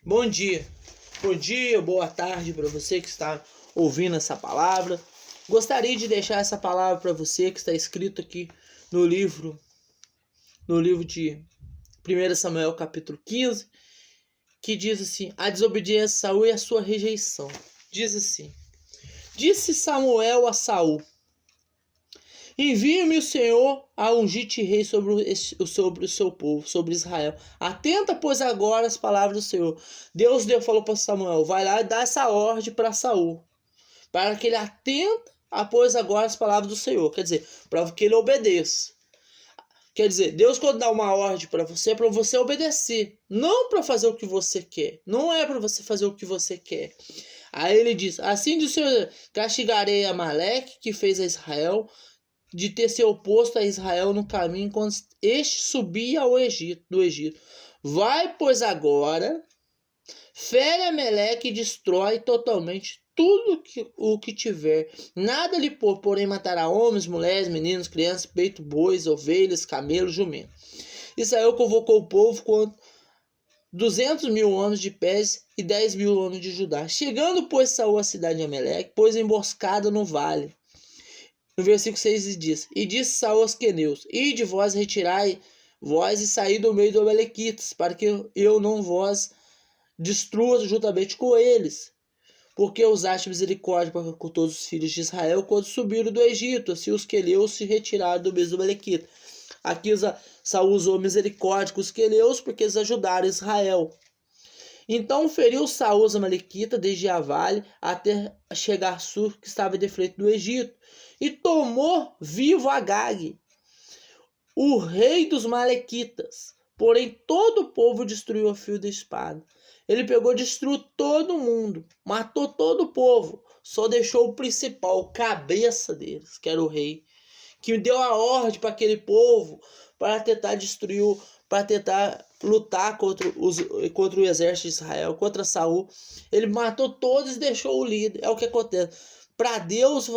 Bom dia, boa tarde para você que está ouvindo essa palavra. Gostaria de deixar essa palavra para você que está escrito aqui no livro de 1 Samuel capítulo 15, que diz assim: a desobediência de Saul e a sua rejeição. Diz assim: disse Samuel a Saul: envie-me o Senhor a ungir-te rei sobre o seu povo, sobre Israel. Atenta, pois, agora as palavras do Senhor. Deus falou para Samuel: vai lá e dá essa ordem para Saul, para que ele atenta, pois, agora as palavras do Senhor. Quer dizer, para que ele obedeça. Quer dizer, Deus, quando dá uma ordem para você, é para você obedecer, não para fazer o que você quer. Não é para você fazer o que você quer. Aí ele diz: assim diz o Senhor: castigarei Amaleque, que fez a Israel, de ter se oposto a Israel no caminho quando este subia do Egito. Vai, pois, agora, fere Amaleque e destrói totalmente tudo o que tiver. Nada lhe porém matará homens, mulheres, meninos, crianças, peito, bois, ovelhas, camelos, jumentos. Israel convocou o povo com 200.000 homens de pés e 10.000 homens de Judá. Chegando, pois, Saul à cidade de Amaleque, pôs emboscada no vale. No versículo 6 diz: e disse Saul aos queneus: ide vós, retirai vós e saí do meio dos amalequitas, para que eu não vos destrua juntamente com eles. Porque usaste misericórdia com todos os filhos de Israel quando subiram do Egito, assim os queneus se retiraram do meio dos amalequitas. Aqui Saul usou misericórdia com os queneus porque eles ajudaram Israel. Então feriu Saul os amalequitas desde a vale até chegar a Sur, que estava de frente do Egito, e tomou vivo Agag, o rei dos malequitas. Porém todo o povo destruiu a fio da espada. Ele pegou, destruiu todo mundo, matou todo o povo, só deixou o principal, o cabeça deles, que era o rei, que deu a ordem para aquele povo para tentar destruir, para tentar lutar contra o exército de Israel, contra Saul. Ele matou todos e deixou o líder. É o que acontece. Para Deus,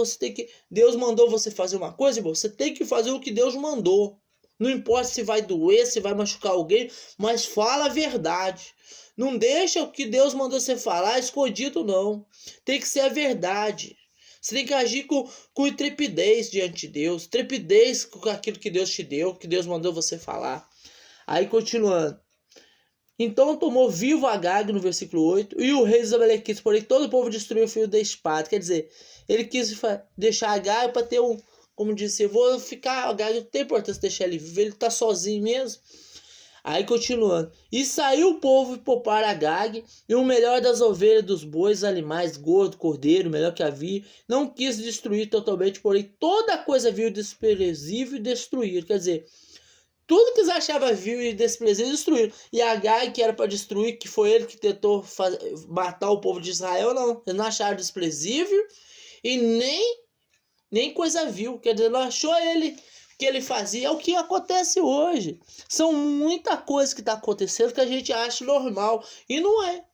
Deus mandou você fazer uma coisa, irmão, você tem que fazer o que Deus mandou. Não importa se vai doer, se vai machucar alguém, mas fala a verdade. Não deixa o que Deus mandou você falar escondido, não. Tem que ser a verdade. Você tem que agir com intrepidez diante de Deus. Intrepidez com aquilo que Deus te deu, que Deus mandou você falar. Aí continuando. Então tomou vivo Agag, no versículo 8, e o rei dos amalequitas, porém todo o povo destruiu o fio da espada. Quer dizer, ele quis deixar Agag para ter um, como disse, eu vou ficar, Agag não tem importância deixar ele viver, ele tá sozinho mesmo. Aí continuando. E saiu o povo e pouparam Agag, e o melhor das ovelhas, dos bois, animais, gordo, cordeiro, o melhor que havia. Não quis destruir totalmente, porém toda coisa vil, desprezível e destruir. Quer dizer, tudo que eles achavam vil e desprezível, destruíram. E Agag, que era para destruir, que foi ele que tentou matar o povo de Israel, não. Eles não acharam desprezível e nem coisa vil. Quer dizer, não achou ele que ele fazia. É o que acontece hoje. São muita coisa que está acontecendo que a gente acha normal. E não é.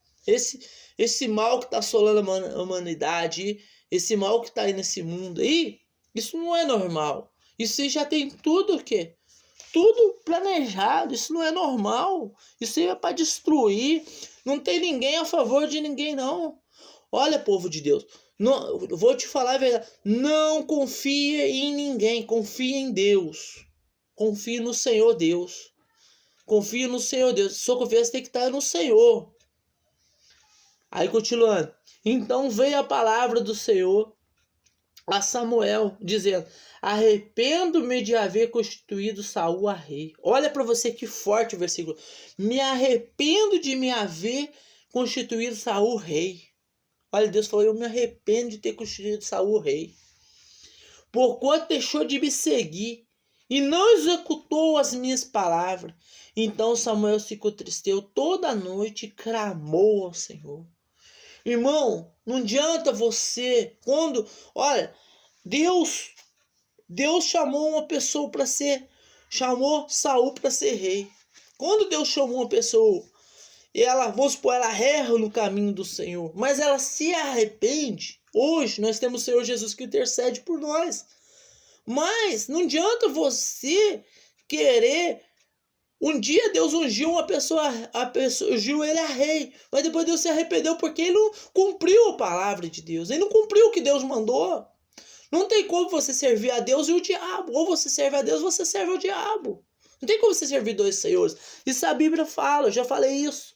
Esse mal que está assolando a humanidade, esse mal que está aí nesse mundo aí, isso não é normal. Isso já tem tudo o quê? Tudo planejado. Isso não é normal. Isso aí é para destruir. Não tem ninguém a favor de ninguém, não. Olha, povo de Deus, não, vou te falar a verdade. Não confie em ninguém. Confie em Deus. Confie no Senhor Deus. Confie no Senhor Deus. Sua confiança tem que estar no Senhor. Aí continuando. Então veio a palavra do Senhor a Samuel, dizendo: arrependo-me de haver constituído Saul a rei. Olha para você que forte o versículo. Me arrependo de me haver constituído Saul rei. Olha, Deus falou: eu me arrependo de ter constituído Saul rei, porquanto deixou de me seguir e não executou as minhas palavras. Então Samuel se contristeu toda a noite e clamou ao Senhor. Irmão, não adianta você, olha, Deus chamou uma pessoa para chamou Saul para ser rei. Quando Deus chamou uma pessoa, vamos supor, ela erra no caminho do Senhor, mas ela se arrepende. Hoje nós temos o Senhor Jesus que intercede por nós. Mas não adianta você querer Um dia Deus ungiu uma pessoa, ungiu ele a rei, mas depois Deus se arrependeu porque ele não cumpriu a palavra de Deus, ele não cumpriu o que Deus mandou. Não tem como você servir a Deus e o diabo, ou você serve a Deus ou você serve o diabo. Não tem como você servir dois senhores. Isso a Bíblia fala, eu já falei isso.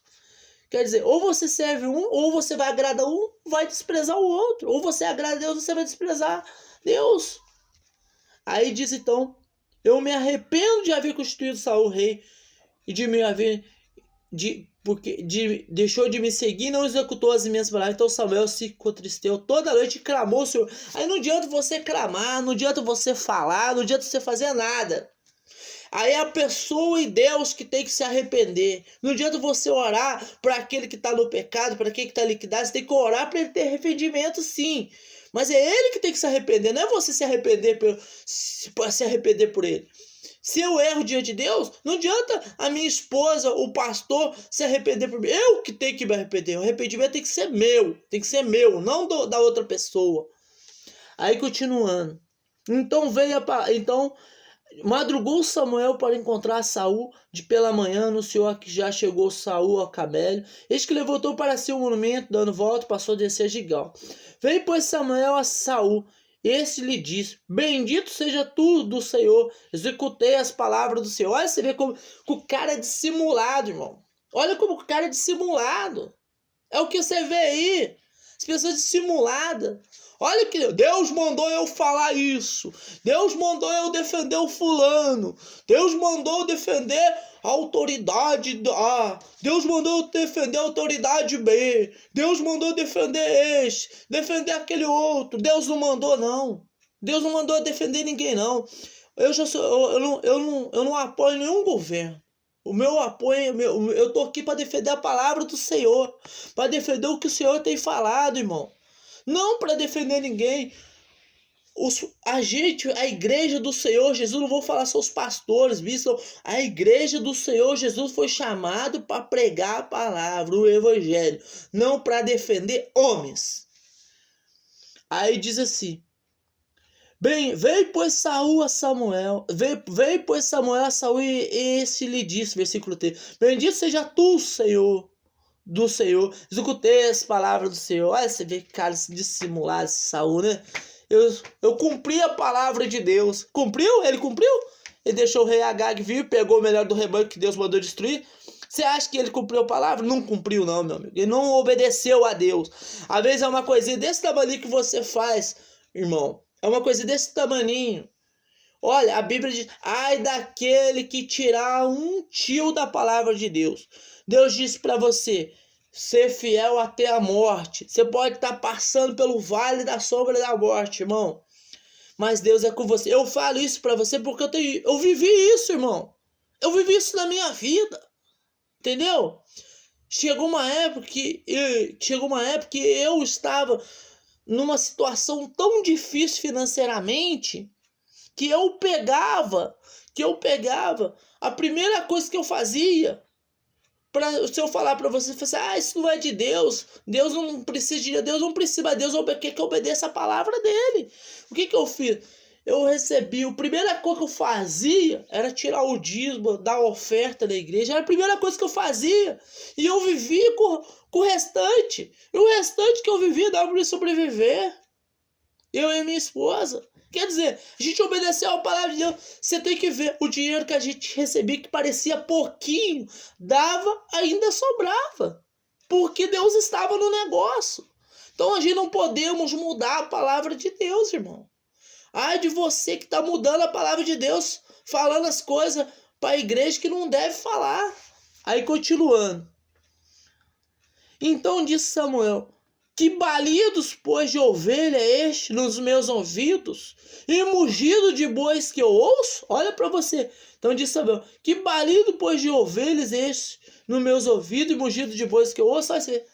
Quer dizer, ou você serve um, ou você vai agradar um, vai desprezar o outro. Ou você agrada a Deus, você vai desprezar Deus. Aí diz então, eu me arrependo de haver constituído Saul rei e de me haver porque deixou de me seguir e não executou as minhas palavras. Então Samuel se contristeu toda noite e clamou o Senhor. Aí não adianta você clamar, não adianta você falar, não adianta você fazer nada. Aí é a pessoa e Deus que tem que se arrepender. Não adianta você orar para aquele que está no pecado, para aquele que está liquidado. Você tem que orar para ele ter arrependimento, sim. Mas é ele que tem que se arrepender, não é você se arrepender por ele. Se eu erro diante de Deus, não adianta a minha esposa, o pastor, se arrepender por mim. Eu que tenho que me arrepender. O arrependimento tem que ser meu, não da outra pessoa. Aí continuando. Então madrugou Samuel para encontrar Saul de pela manhã, anunciou que já chegou Saul a Cabelo. Eis que levantou para si um monumento, dando volta, passou a descer a Gilgal. Veio, pois, Samuel a Saul. Este lhe disse: bendito seja tu do Senhor, executei as palavras do Senhor. Olha, você vê como o cara é dissimulado, irmão. Olha como o cara é dissimulado. É o que você vê aí. As pessoas dissimuladas. Olha que Deus mandou eu falar isso. Deus mandou eu defender o fulano. Deus mandou eu defender a autoridade A. Deus mandou eu defender a autoridade B. Deus mandou eu defender este, defender aquele outro. Deus não mandou, não. Deus não mandou eu defender ninguém, não. Eu não apoio nenhum governo. O meu apoio, eu tô aqui para defender a palavra do Senhor, para defender o que o Senhor tem falado, irmão. Não para defender ninguém. A igreja do Senhor Jesus, não vou falar só os pastores, bispos, a igreja do Senhor Jesus foi chamado para pregar a palavra, o evangelho, não para defender homens. Aí diz assim: veio pois Saul a Samuel, veio pois Samuel a Saul e esse lhe disse, versículo 3: bendito seja tu, Senhor, do Senhor, executei as palavras do Senhor. Olha, você vê que cara dissimulado esse Saul, né? Eu cumpri a palavra de Deus. Cumpriu? Ele cumpriu? Ele deixou o rei Agag vir, pegou o melhor do rebanho que Deus mandou destruir. Você acha que ele cumpriu a palavra? Não cumpriu, não, meu amigo. Ele não obedeceu a Deus. Às vezes é uma coisinha desse tamanho que você faz, irmão. É uma coisa desse tamaninho. Olha, a Bíblia diz: ai daquele que tirar um tio da palavra de Deus. Deus disse para você: ser fiel até a morte. Você pode estar passando pelo vale da sombra da morte, irmão, mas Deus é com você. Eu falo isso para você porque eu vivi isso, irmão. Eu vivi isso na minha vida. Entendeu? Chegou uma época que eu estava numa situação tão difícil financeiramente que eu pegava, a primeira coisa que eu fazia, se eu falar para você, você fala assim: isso não é de Deus, Deus não precisa de Deus, não precisa, Deus quer que eu obedeça a palavra dele. O que eu fiz? Eu recebi, a primeira coisa que eu fazia era tirar o dízimo, dar oferta na igreja, era a primeira coisa que eu fazia, e eu vivia com o restante, e o restante que eu vivia dava para sobreviver, eu e minha esposa. Quer dizer, a gente obedeceu a palavra de Deus. Você tem que ver, o dinheiro que a gente recebia, que parecia pouquinho, ainda sobrava, porque Deus estava no negócio. Então a gente não podemos mudar a palavra de Deus, irmão. Ai de você que está mudando a palavra de Deus, falando as coisas para a igreja que não deve falar. Aí continuando. Então disse Samuel: que balidos, pois, de ovelha é este nos meus ouvidos, e mugido de bois que eu ouço? Olha para você. Então disse Samuel: que balido, pois, de ovelhas é este nos meus ouvidos, e mugido de bois que eu ouço? Olha você.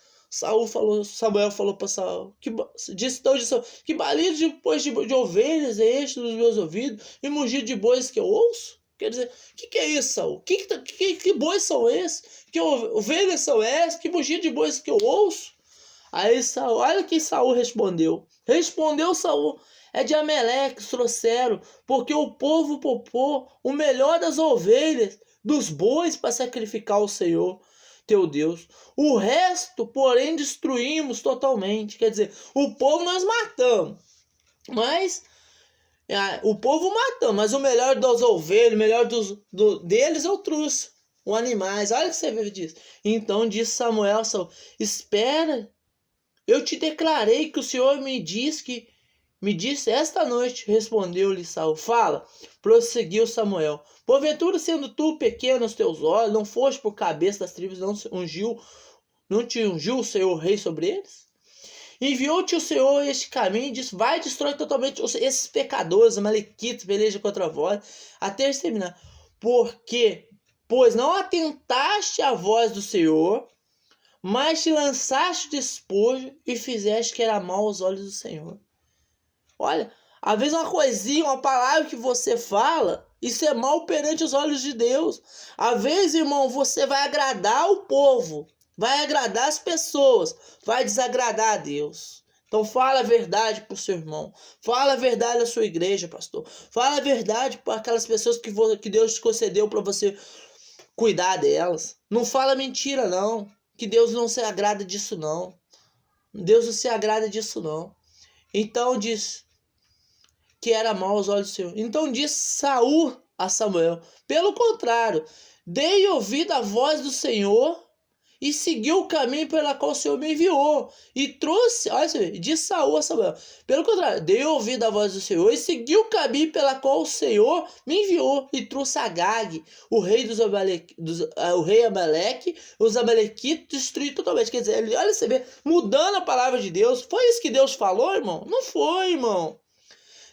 Samuel falou para Saul: disse que balido, pois, de ovelhas é este nos meus ouvidos, e mugido de bois que eu ouço? Quer dizer, o que é isso, Saul? Que bois são esses? Que ovelhas são essas? Que mugido de bois que eu ouço? Aí Saul, olha que Saul respondeu. Respondeu Saul: é de Amaleque trouxeram, porque o povo poupou o melhor das ovelhas dos bois para sacrificar ao Senhor teu Deus. O resto, porém, destruímos totalmente. Quer dizer, o povo nós matamos, mas o povo matamos, mas o melhor das ovelhas, o melhor deles eu trouxe. Os animais, olha o que você vê disso. Então disse Samuel, espera, eu te declarei que o Senhor me disse esta noite. Respondeu-lhe Saul, fala. Prosseguiu Samuel, porventura sendo tu pequeno aos teus olhos, não foste por cabeça das tribos, não te ungiu o Senhor rei sobre eles? Enviou-te o Senhor este caminho e disse, vai, destrói totalmente esses pecadores, amalequitas, peleja contra vós, até exterminar. Pois não atentaste à voz do Senhor, mas te lançaste despojo e fizeste que era mal aos olhos do Senhor. Olha, às vezes uma coisinha, uma palavra que você fala, isso é mal perante os olhos de Deus. Às vezes, irmão, você vai agradar o povo, vai agradar as pessoas, vai desagradar a Deus. Então fala a verdade para o seu irmão, fala a verdade à sua igreja, pastor. Fala a verdade para aquelas pessoas que Deus te concedeu para você cuidar delas. Não fala mentira, não. Que Deus não se agrada disso, não. Deus não se agrada disso, não. Então diz que era mal aos olhos do Senhor. Então disse Saul a Samuel, pelo contrário, dei ouvido à voz do Senhor e seguiu o caminho pela qual o Senhor me enviou. E trouxe, olha isso aí, disse Saul a Samuel, pelo contrário, dei ouvido à voz do Senhor e seguiu o caminho pela qual o Senhor me enviou. E trouxe Agag, o rei o rei Amaleque, os amalequitas, destruíram totalmente. Quer dizer, olha você vê, mudando a palavra de Deus. Foi isso que Deus falou, irmão? Não foi, irmão.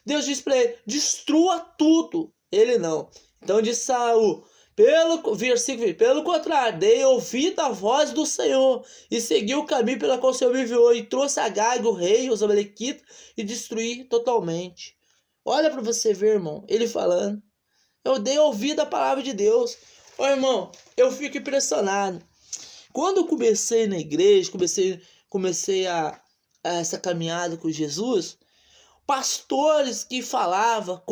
Deus disse para ele, destrua tudo. Ele não. Então disse Saul, pelo contrário, dei ouvido à voz do Senhor e segui o caminho pela qual o Senhor me enviou e trouxe Agag, o rei, os amalequitas e destruí totalmente. Olha para você ver, irmão, ele falando. Eu dei ouvido à palavra de Deus. Ô, irmão, eu fico impressionado. Quando eu comecei na igreja, comecei essa caminhada com Jesus, pastores que falavam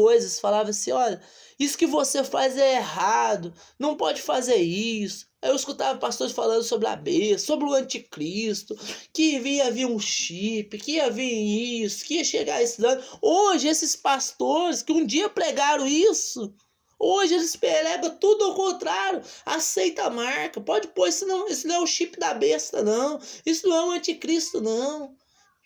assim, olha, isso que você faz é errado, não pode fazer isso. Eu escutava pastores falando sobre a besta, sobre o anticristo, que ia vir um chip, que ia vir isso, que ia chegar esse dano. Hoje, esses pastores que um dia pregaram isso, hoje eles pregam tudo ao contrário, aceita a marca, pode pôr, isso não é o chip da besta, não, isso não é o anticristo, não.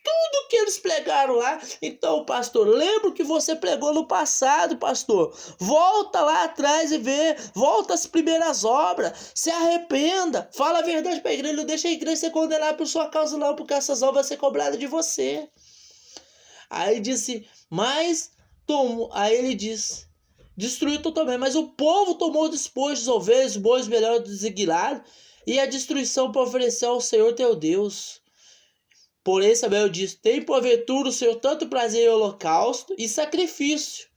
Tudo que eles pregaram lá. Então, pastor, lembra o que você pregou no passado, pastor. Volta lá atrás e vê. Volta às primeiras obras. Se arrependa. Fala a verdade para a igreja. Não deixa a igreja ser condenada por sua causa, não, porque essas obras vão ser cobradas de você. Aí disse, aí ele disse, destruiu totalmente. Mas o povo tomou despojos, ovelhas, bois, melhor designados, e a destruição para oferecer ao Senhor teu Deus. Porém, Samuel disse, tem porventura o Senhor tanto prazer em holocausto e sacrifício,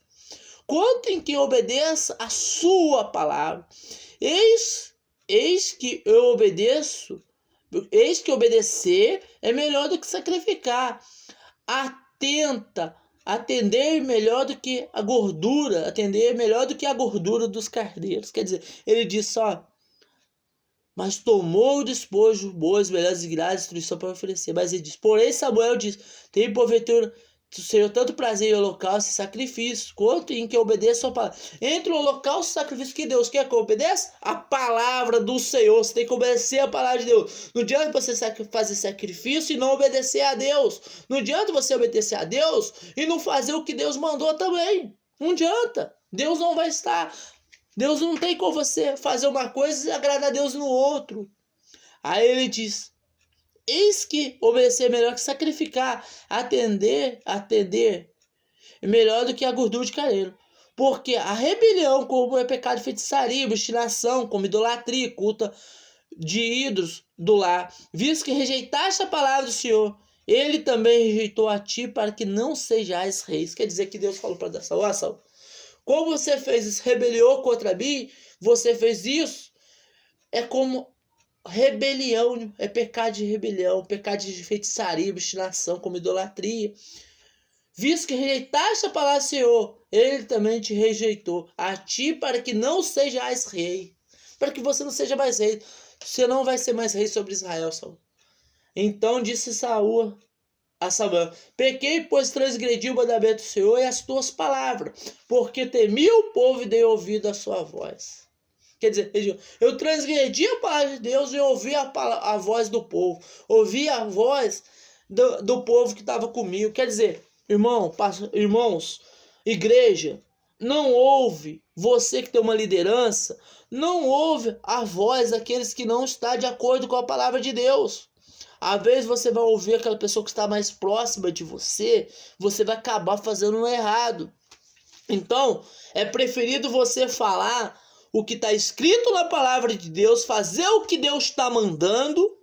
quanto em que obedeça a sua palavra. Eis que obedecer é melhor do que sacrificar. Atender melhor do que a gordura, dos cardeiros. Quer dizer, ele disse, mas tomou o despojo, boas, melhores e graças, destruição para oferecer. Mas ele diz, porém Samuel diz, tem porventura o Senhor tanto prazer em holocausto e sacrifício, quanto em que obedeça a sua palavra. Entre o holocausto e o sacrifício que Deus quer que obedeça, a palavra do Senhor. Você tem que obedecer a palavra de Deus. Não adianta você fazer sacrifício e não obedecer a Deus. Não adianta você obedecer a Deus e não fazer o que Deus mandou também. Não adianta. Deus não vai estar... Deus não tem como você fazer uma coisa e agradar a Deus no outro. Aí ele diz, eis que obedecer é melhor que sacrificar, atender é melhor do que a gordura de carneiro. Porque a rebelião, como é pecado de feitiçaria, obstinação, como idolatria, culto de ídolos do lar, visto que rejeitaste a palavra do Senhor, ele também rejeitou a ti para que não sejais reis. Quer dizer que Deus falou para Saul, como você fez isso, rebeliou contra mim, você fez isso, é como rebelião, é pecado de rebelião, pecado de feitiçaria, obstinação, como idolatria. Visto que rejeitaste a palavra do Senhor, ele também te rejeitou, a ti para que não sejais rei. para que você não seja mais rei. Você não vai ser mais rei sobre Israel, Saul. Então disse Saul a Samuel: pequei, pois transgredi o mandamento do Senhor e as tuas palavras, porque temi o povo e dei ouvido à sua voz. Quer dizer, eu transgredi a palavra de Deus e ouvi a voz do povo, ouvi a voz do povo que estava comigo. Quer dizer, irmãos, igreja, não ouve, você que tem uma liderança, não ouve a voz daqueles que não estão de acordo com a palavra de Deus. Às vezes você vai ouvir aquela pessoa que está mais próxima de você, você vai acabar fazendo o errado. Então, é preferido você falar o que está escrito na palavra de Deus, fazer o que Deus está mandando,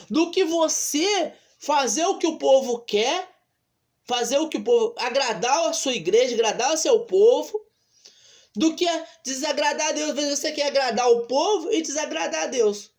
do que você fazer o que o povo quer, fazer o que o povo, agradar a sua igreja, agradar o seu povo, do que desagradar a Deus. Às vezes você quer agradar o povo e desagradar a Deus.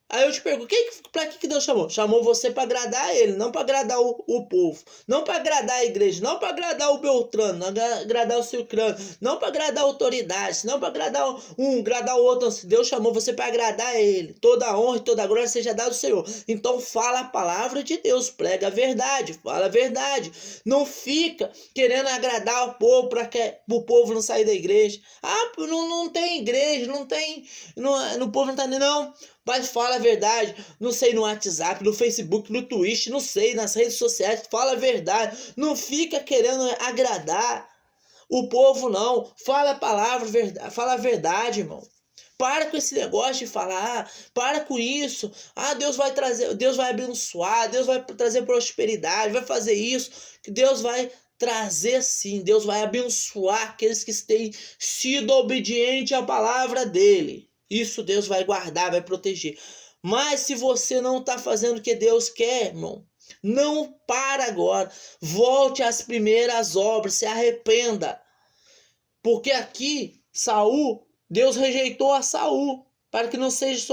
Aí eu te pergunto, para que Deus chamou? Chamou você para agradar ele, não para agradar o povo, não para agradar a igreja, não para agradar o Beltrano, não para agradar o Cicrano, não para agradar a autoridade, não para agradar agradar o outro. Deus chamou você para agradar ele. Toda a honra e toda a glória seja dada ao Senhor. Então fala a palavra de Deus, prega a verdade, fala a verdade. Não fica querendo agradar o povo para que o povo não sair da igreja. Ah, não tem igreja, o povo não está nem não. Mas fala a verdade, não sei, no WhatsApp, no Facebook, no Twitch, não sei, nas redes sociais, fala a verdade. Não fica querendo agradar o povo, não. Fala a palavra, fala a verdade, irmão. Para com esse negócio de falar, para com isso. Ah, Deus vai trazer, Deus vai abençoar, Deus vai trazer prosperidade, vai fazer isso. Deus vai trazer sim, Deus vai abençoar aqueles que têm sido obedientes à palavra dele. Isso Deus vai guardar, vai proteger. Mas se você não está fazendo o que Deus quer, irmão, não para agora. Volte às primeiras obras, se arrependa. Porque aqui, Saul, Deus rejeitou a Saul, para que não seja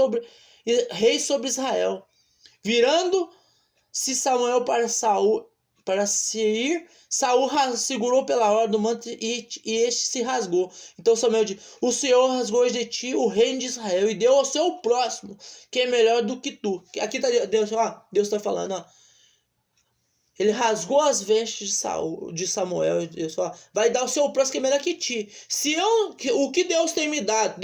rei sobre Israel. Virando-se Samuel para se ir, Saul segurou pela ordem do manto e este se rasgou. Então Samuel disse: o Senhor rasgou de ti o reino de Israel e deu ao seu próximo, que é melhor do que tu. Aqui está Deus, Deus está falando, ó. Ele rasgou as vestes de Samuel, Deus fala, vai dar o seu próximo que é melhor que ti. O que Deus tem me dado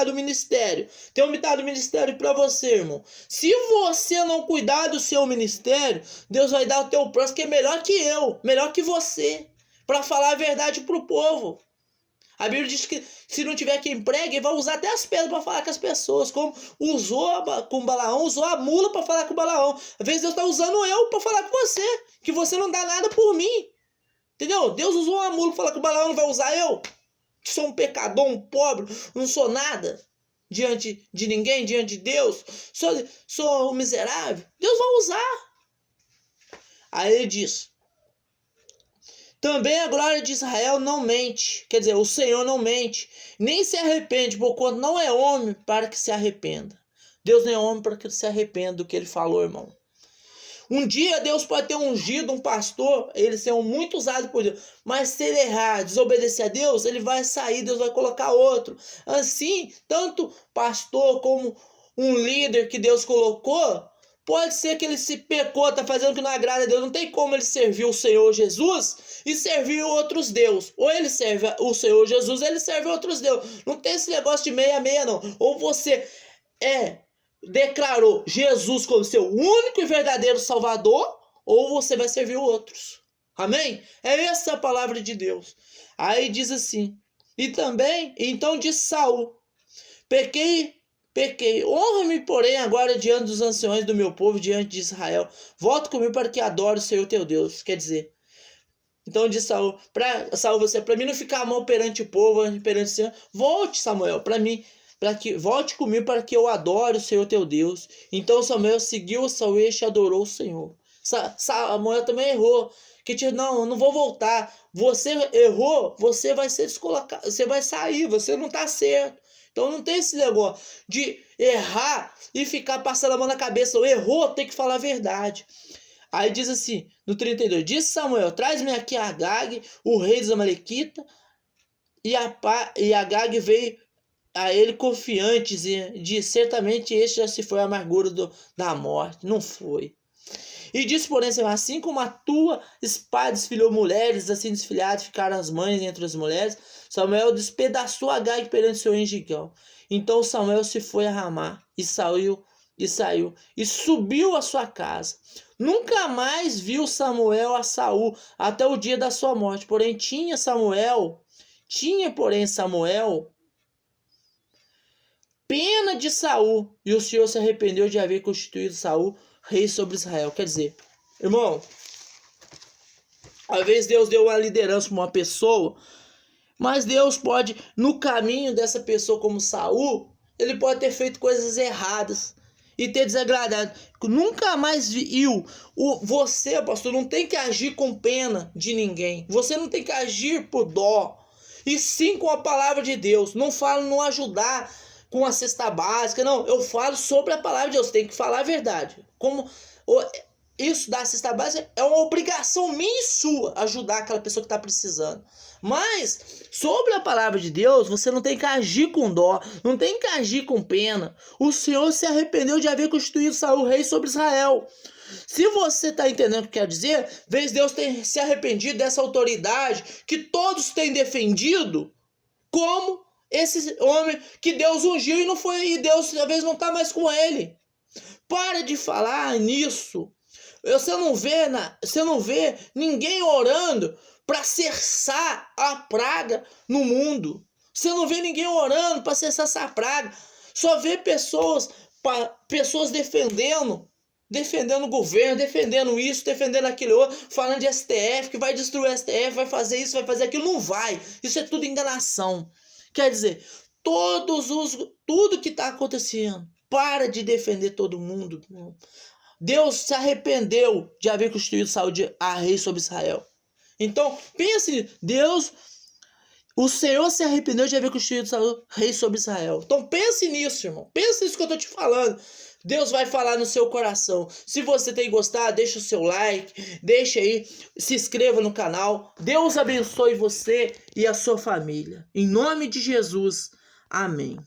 o ministério. Tem me dado o ministério para você, irmão. Se você não cuidar do seu ministério, Deus vai dar o teu próximo que é melhor que eu, melhor que você, para falar a verdade para o povo. A Bíblia diz que se não tiver quem pregue, ele vai usar até as pedras para falar com as pessoas, como usou com Balaão, usou a mula para falar com Balaão. Às vezes Deus está usando eu para falar com você, que você não dá nada por mim. Entendeu? Deus usou a mula para falar com Balaão, não vai usar eu? Que sou um pecador, um pobre, não sou nada diante de ninguém, diante de Deus. Sou um miserável. Deus vai usar. Aí ele diz: também a glória de Israel não mente, quer dizer, o Senhor não mente, nem se arrepende, porquanto não é homem para que se arrependa. Deus não é homem para que se arrependa do que ele falou, irmão. Um dia Deus pode ter ungido um pastor, ele ser muito usado por Deus, mas se ele errar, desobedecer a Deus, ele vai sair, Deus vai colocar outro. Assim, tanto pastor como um líder que Deus colocou, pode ser que ele se pecou, está fazendo o que não agrada a Deus. Não tem como ele servir o Senhor Jesus e servir outros deuses. Ou ele serve o Senhor Jesus, ou ele serve outros deuses. Não tem esse negócio de meia-meia, não. Ou você declarou Jesus como seu único e verdadeiro Salvador, ou você vai servir outros. Amém? É essa a palavra de Deus. Aí diz assim: e também, então disse Saul: pequei, honra-me, porém, agora diante dos anciões do meu povo, diante de Israel. Volta comigo para que adore o Senhor teu Deus. Quer dizer, então disse Saul, para mim não ficar mal perante o povo, perante o Senhor, volte, Samuel, volte comigo para que eu adore o Senhor teu Deus. Então Samuel seguiu Saul e adorou o Senhor. Samuel também errou. Não vou voltar. Você errou, você vai ser descolocado, você vai sair, você não está certo. Então não tem esse negócio de errar e ficar passando a mão na cabeça. Errou, tem que falar a verdade. Aí diz assim, no 32, disse Samuel: traz-me aqui Agag, o rei dos Amalequitas. E Agag veio a ele confiantes de certamente este já se foi a amargura da morte. Não foi. E disse, porém, Senhor, assim como a tua espada desfilhou mulheres, assim desfilhadas ficaram as mães entre as mulheres, Samuel despedaçou Agag perante seu enxigão. Então Samuel se foi a Ramá e saiu e subiu à sua casa. Nunca mais viu Samuel a Saul até o dia da sua morte. Porém porém Samuel pena de Saul, e o Senhor se arrependeu de haver constituído Saul rei sobre Israel. Quer dizer, irmão, às vezes Deus deu uma liderança para uma pessoa, mas Deus pode, no caminho dessa pessoa como Saul, ele pode ter feito coisas erradas e ter desagradado. Nunca mais viu. Você, pastor, não tem que agir com pena de ninguém. Você não tem que agir por dó. E sim com a palavra de Deus. Não falo não ajudar com a cesta básica, não. Eu falo sobre a palavra de Deus. Tem que falar a verdade. Isso da cesta básica é uma obrigação minha e sua, ajudar aquela pessoa que está precisando. Mas, sobre a palavra de Deus, você não tem que agir com dó, não tem que agir com pena. O Senhor se arrependeu de haver constituído Saul rei sobre Israel. Se você está entendendo o que quer dizer, vez Deus tem se arrependido dessa autoridade que todos têm defendido, como esse homem que Deus ungiu e não foi, e Deus talvez não está mais com ele. Para de falar nisso. Você não vê ninguém orando para cessar a praga no mundo. Você não vê ninguém orando para cessar essa praga. Só vê pessoas defendendo o governo, defendendo isso, defendendo aquilo outro, falando de STF, que vai destruir o STF, vai fazer isso, vai fazer aquilo. Não vai. Isso é tudo enganação. Quer dizer, tudo que está acontecendo, para de defender todo mundo. Deus se arrependeu de haver constituído Saul a rei sobre Israel. Então, pense, o Senhor se arrependeu de haver constituído Saul rei sobre Israel. Então, pense nisso, irmão. Pense nisso que eu estou te falando. Deus vai falar no seu coração. Se você tem gostado, deixa o seu like, deixa aí, se inscreva no canal. Deus abençoe você e a sua família. Em nome de Jesus, amém.